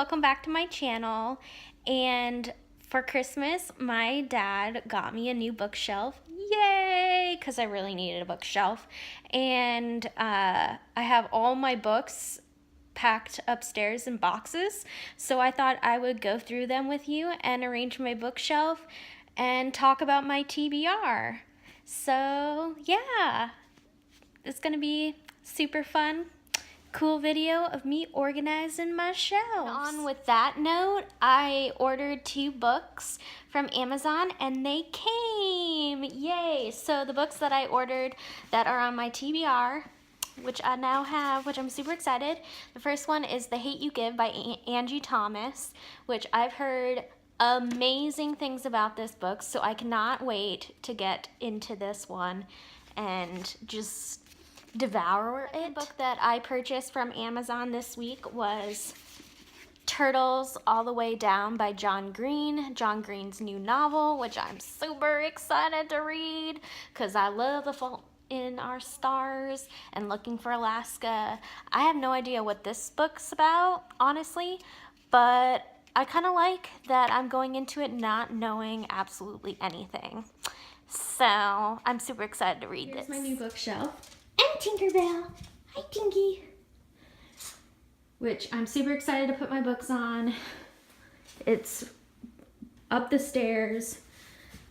welcome back to my channel. And for Christmas, my dad got me a new bookshelf. Yay! Because I really needed a bookshelf. And I have all my books packed upstairs in boxes. So I thought I would go through them with you and arrange my bookshelf and talk about my TBR. So yeah, it's going to be super fun. Cool video of me organizing my shelves. On with that note, I ordered 2 books from Amazon and they came. Yay! So the books that I ordered that are on my TBR, which I now have, which I'm super excited. The first one is The Hate You Give by Angie Thomas, which I've heard amazing things about this book, so I cannot wait to get into this one and just devour it. The book that I purchased from Amazon this week was Turtles All the Way Down by John Green, John Green's new novel, which I'm super excited to read because I love The Fault in Our Stars and Looking for Alaska. I have no idea what this book's about, honestly, but I kind of like that I'm going into it not knowing absolutely anything. So I'm super excited to read this. Here's my new bookshelf. And Tinkerbell. Hi, Tinky. Which I'm super excited to put my books on. It's up the stairs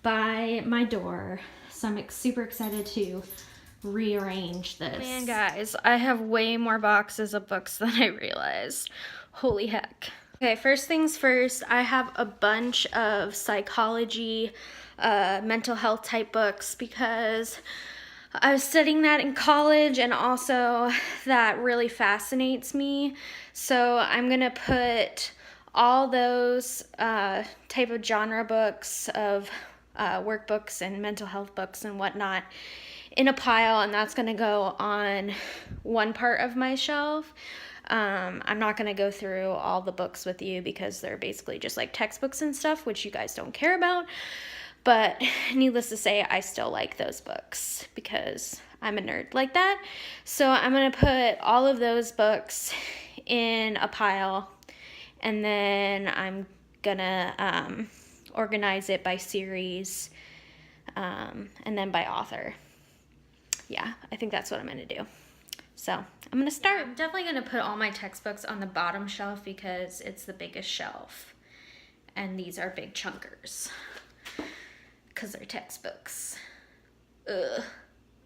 by my door. So I'm super excited to rearrange this. Man, guys, I have way more boxes of books than I realized. Holy heck. Okay, first things first, I have a bunch of psychology, mental health type books because I was studying that in college and also that really fascinates me. So I'm going to put all those type of genre books of workbooks and mental health books and whatnot in a pile, and that's going to go on one part of my shelf. I'm not going to go through all the books with you because they're basically just like textbooks and stuff, which you guys don't care about. But needless to say, I still like those books because I'm a nerd like that. So I'm going to put all of those books in a pile, and then I'm going to organize it by series and then by author. Yeah, I think that's what I'm going to do. So I'm going to start. I'm definitely going to put all my textbooks on the bottom shelf because it's the biggest shelf. And these are big chunkers because they're textbooks. Ugh,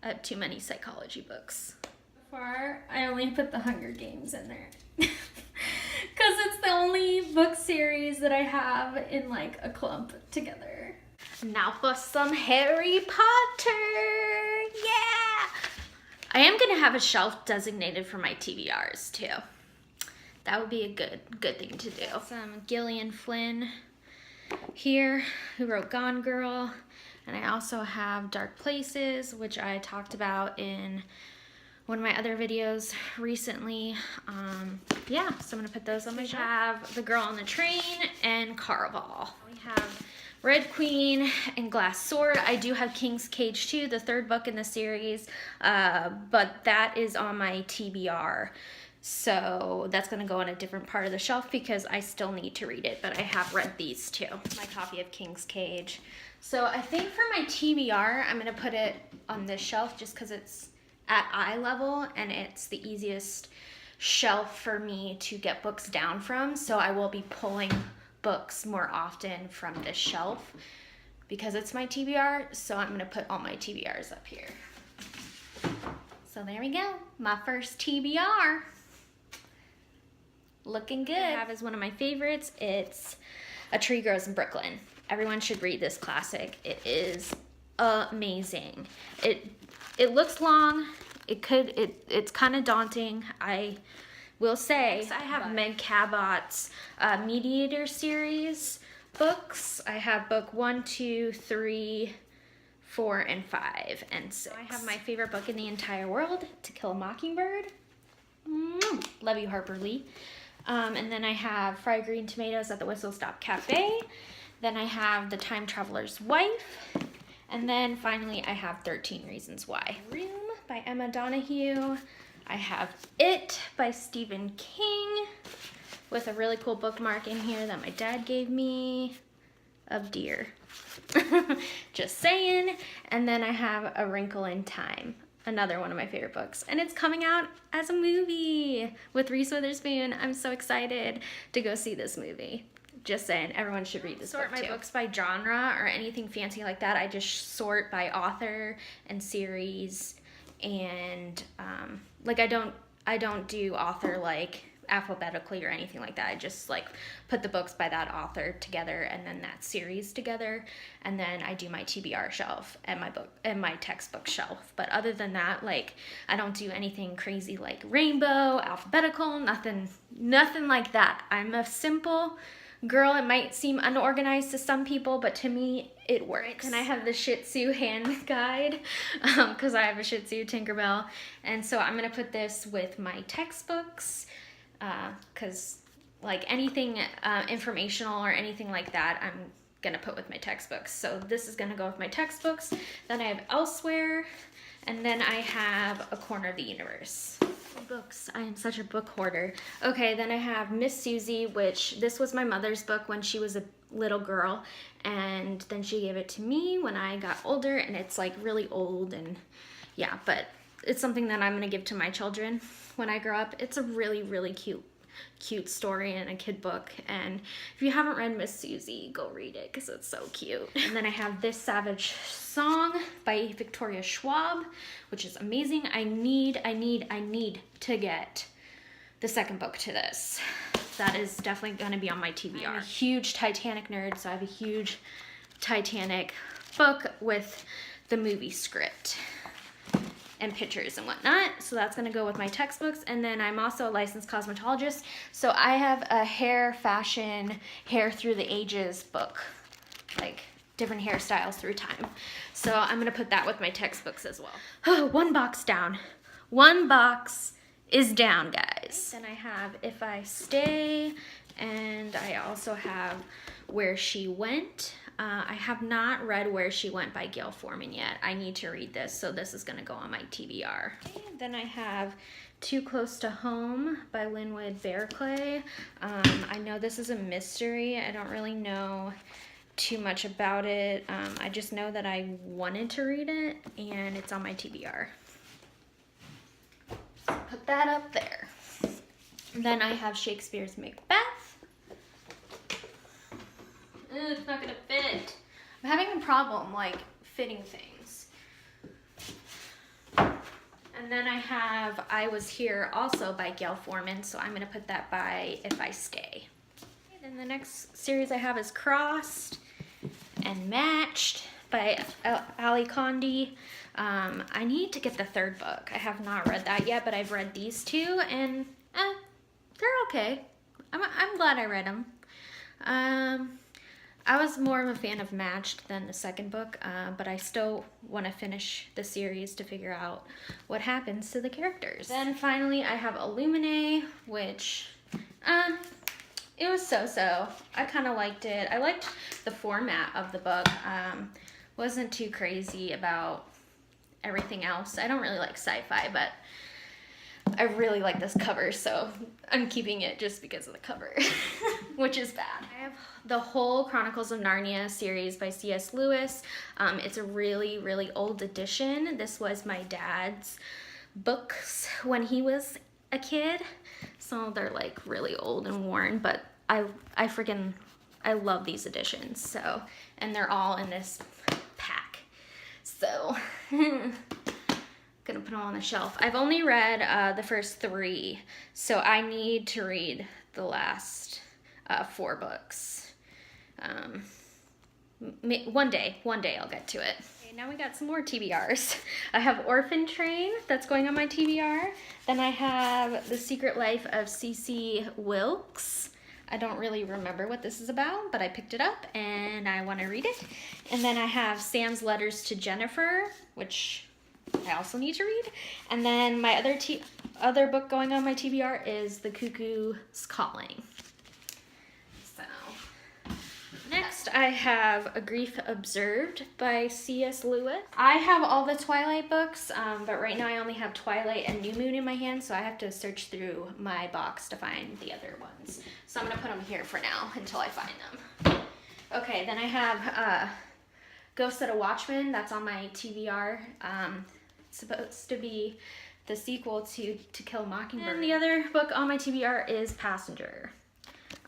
I have too many psychology books. So far, I only put the Hunger Games in there. Because it's the only book series that I have in like a clump together. Now for some Harry Potter! Yeah! I am going to have a shelf designated for my TBRs too. That would be a good thing to do. Some Gillian Flynn here, who wrote Gone Girl. And I also have Dark Places, which I talked about in one of my other videos recently. Yeah, so I'm going to put those on my shelf. I have The Girl on the Train and Caraval. We have Red Queen and Glass Sword. I do have King's Cage too, the 3rd book in the series, but that is on my TBR. So that's going to go on a different part of the shelf because I still need to read it, but I have read these too. My copy of King's Cage. So I think for my TBR, I'm going to put it on this shelf just because it's at eye level and it's the easiest shelf for me to get books down from. So I will be pulling books more often from this shelf because it's my TBR. So I'm going to put all my TBRs up here. So there we go. My first TBR. Looking good. I have is one of my favorites. It's A Tree Grows in Brooklyn. Everyone should read this classic. It is amazing. It looks long. It's kind of daunting. I will say. Next, I have Meg Cabot's Mediator series books. I have book 1, 2, 3, 4, and 5, and 6. I have my favorite book in the entire world, To Kill a Mockingbird. Love you, Harper Lee. And then I have Fried Green Tomatoes at the Whistle Stop Cafe. Then I have The Time Traveler's Wife. And then finally I have 13 Reasons Why. Room by Emma Donoghue. I have It by Stephen King, with a really cool bookmark in here that my dad gave me of deer. Just saying. And then I have A Wrinkle in Time, another one of my favorite books, and it's coming out as a movie with Reese Witherspoon. I'm so excited to go see this movie. Just saying, everyone should read this book too. Sort my books by genre or anything fancy like that. I just sort by author and series, and like I don't do author like alphabetically or anything like that. I just like put the books by that author together and then that series together, and then I do my TBR shelf and my textbook shelf. But other than that, like I don't do anything crazy like rainbow, alphabetical, nothing like that. I'm a simple girl. It might seem unorganized to some people, but to me it works. And I have the Shih Tzu hand guide because I have a Shih Tzu, Tinkerbell, and so I'm gonna put this with my textbooks because like anything informational or anything like that, I'm gonna put with my textbooks. So this is gonna go with my textbooks. Then I have Elsewhere, and then I have A Corner of the Universe. Books. I am such a book hoarder. Okay, then I have Miss Susie, which this was my mother's book when she was a little girl, and then she gave it to me when I got older, and it's like really old, and yeah, but it's something that I'm gonna give to my children when I grow up. It's a really cute story and a kid book, and if you haven't read Miss Susie, go read it because it's so cute. And then I have This Savage Song by Victoria Schwab, which is amazing. I need to get the second book to this. That is definitely going to be on my TBR. I'm a huge Titanic nerd, so I have a huge Titanic book with the movie script and pictures and whatnot, so that's gonna go with my textbooks. And then I'm also a licensed cosmetologist, so I have a hair through the ages book, like different hairstyles through time, so I'm gonna put that with my textbooks as well. Oh, one box is down, guys. Then I have If I Stay, and I also have Where She Went. I have not read Where She Went by Gail Forman yet. I need to read this, so this is going to go on my TBR. Okay, then I have Too Close to Home by Linwood Bearclay. I know this is a mystery. I don't really know too much about it. I just know that I wanted to read it, and it's on my TBR. So put that up there. Then I have Shakespeare's Macbeth. It's not gonna fit. I'm having a problem like fitting things. And then I have I Was Here also by Gail Forman, so I'm gonna put that by If I Stay. Okay, then the next series I have is Crossed and Matched by Ali Condi. I need to get the third book. I have not read that yet, but I've read these two, and they're okay. I'm glad I read them. I was more of a fan of Matched than the second book, but I still want to finish the series to figure out what happens to the characters. Then finally I have Illuminae, which it was so-so. I kind of liked it. I liked the format of the book. Wasn't too crazy about everything else. I don't really like sci-fi, but I really like this cover, so I'm keeping it just because of the cover, which is bad. I have the whole Chronicles of Narnia series by C.S. Lewis. It's a really old edition. This was my dad's books when he was a kid, so they're like really old and worn, but I love these editions. So, and they're all in this pack, so gonna put them on the shelf. I've only read the first 3, so I need to read the last 4 books. One day I'll get to it. Okay, now we got some more TBRs. I have Orphan Train, that's going on my TBR. Then I have The Secret Life of C.C. Wilkes. I don't really remember what this is about, but I picked it up and I want to read it. And then I have Sam's Letters to Jennifer, which I also need to read. And then my other book going on my TBR is The Cuckoo's Calling. So Next, I have A Grief Observed by C.S. Lewis. I have all the Twilight books, but right now I only have Twilight and New Moon in my hand, so I have to search through my box to find the other ones. So I'm gonna put them here for now until I find them. Okay, then I have Ghost of the Watchman. That's on my TBR. It's supposed to be the sequel to Kill a Mockingbird. And the other book on my TBR is Passenger.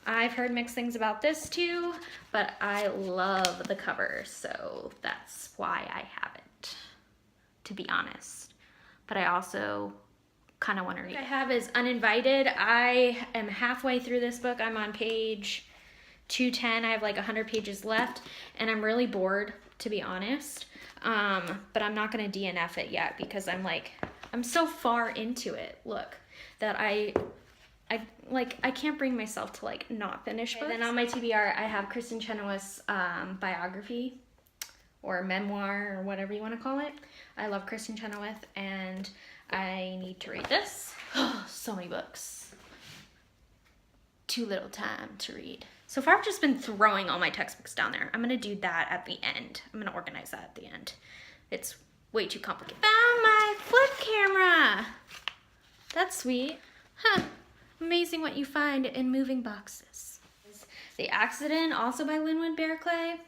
I've heard mixed things about this too, but I love the cover, so that's why I have it, to be honest. But I also kind of want to read it. What I have is Uninvited. I am halfway through this book. I'm on page 210. I have like 100 pages left, and I'm really bored, to be honest. But I'm not going to DNF it yet because I'm so far into it, look, that I can't bring myself to like not finish books. Then on my TBR, I have Kristen Chenoweth's biography or memoir or whatever you want to call it. I love Kristen Chenoweth and I need to read this. So many books. Too little time to read. So far I've just been throwing all my textbooks down there. I'm gonna do that at the end. I'm gonna organize that at the end. It's way too complicated. Found my flip camera. That's sweet. Huh. Amazing what you find in moving boxes. The Accident, also by Linwood Bearclay,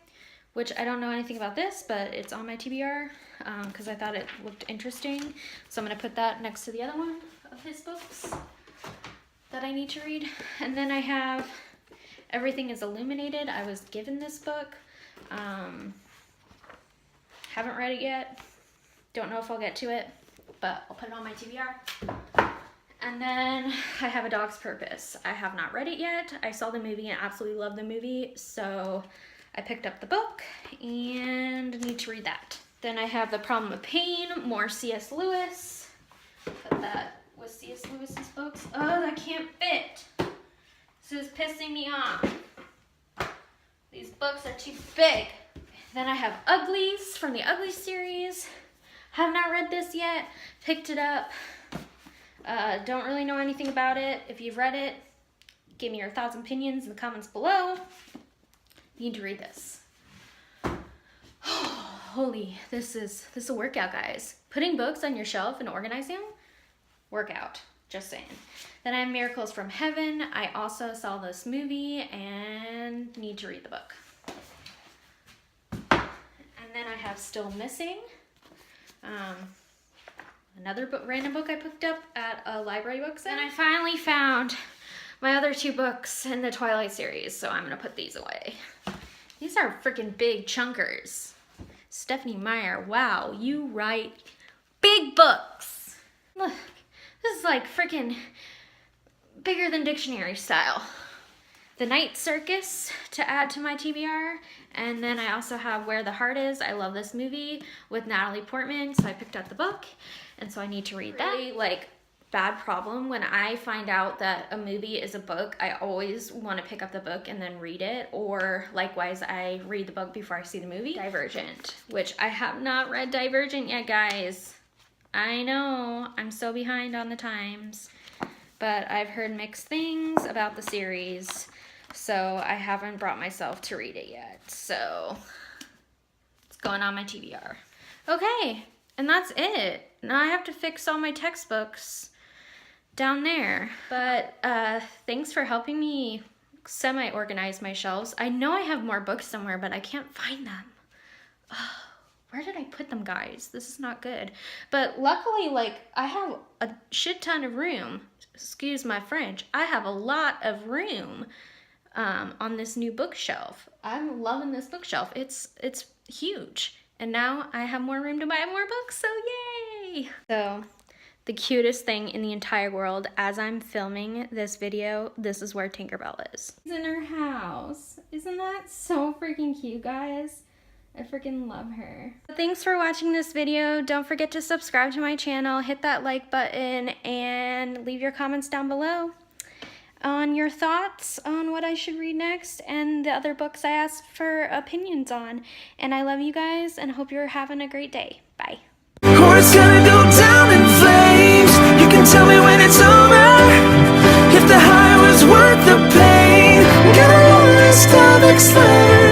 which I don't know anything about this, but it's on my TBR because I thought it looked interesting. So I'm going to put that next to the other one of his books that I need to read. And then I have Everything is Illuminated. I was given this book. Haven't read it yet. Don't know if I'll get to it, but I'll put it on my TBR. And then I have A Dog's Purpose. I have not read it yet. I saw the movie and absolutely loved the movie, so I picked up the book and need to read that. Then I have The Problem of Pain, more C.S. Lewis. Put that with C.S. Lewis's books. Oh, that can't fit. This is pissing me off. These books are too big. Then I have Uglies from the Ugly series. Have not read this yet. Picked it up. Don't really know anything about it. If you've read it, give me your thoughts and opinions in the comments below. Need to read this. Holy, this is a workout, guys. Putting books on your shelf and organizing them, workout, just saying. Then I have Miracles from Heaven. I also saw this movie and need to read the book. And then I have Still Missing. Another book, random book I picked up at a library book sale. And I finally found my other two books in the Twilight series, so I'm gonna put these away. These are freaking big chunkers. Stephenie Meyer, wow, you write big books. Look, this is like freaking bigger than dictionary style. The Night Circus to add to my TBR. And then I also have Where the Heart Is. I love this movie with Natalie Portman, so I picked up the book. And so I need to read that. Really, like, bad problem. When I find out that a movie is a book, I always want to pick up the book and then read it. Or likewise, I read the book before I see the movie. Divergent, which I have not read Divergent yet, guys. I know, I'm so behind on the times. But I've heard mixed things about the series, so I haven't brought myself to read it yet. So it's going on my TBR. Okay, and that's it. Now I have to fix all my textbooks down there. But thanks for helping me semi-organize my shelves. I know I have more books somewhere, but I can't find them. Oh, where did I put them, guys? This is not good. But luckily, like, I have a shit ton of room. Excuse my French. I have a lot of room on this new bookshelf. I'm loving this bookshelf. It's huge. And now I have more room to buy more books, so yay! So, the cutest thing in the entire world, as I'm filming this video, this is where Tinkerbell is. She's in her house. Isn't that so freaking cute, guys? I freaking love her. Thanks for watching this video. Don't forget to subscribe to my channel, hit that like button, and leave your comments down below on your thoughts on what I should read next and the other books I asked for opinions on. And I love you guys and hope you're having a great day. Bye. Or it's gonna go down in flames. You can tell me when it's over, if the high was worth the pain. Gonna last all the next letter.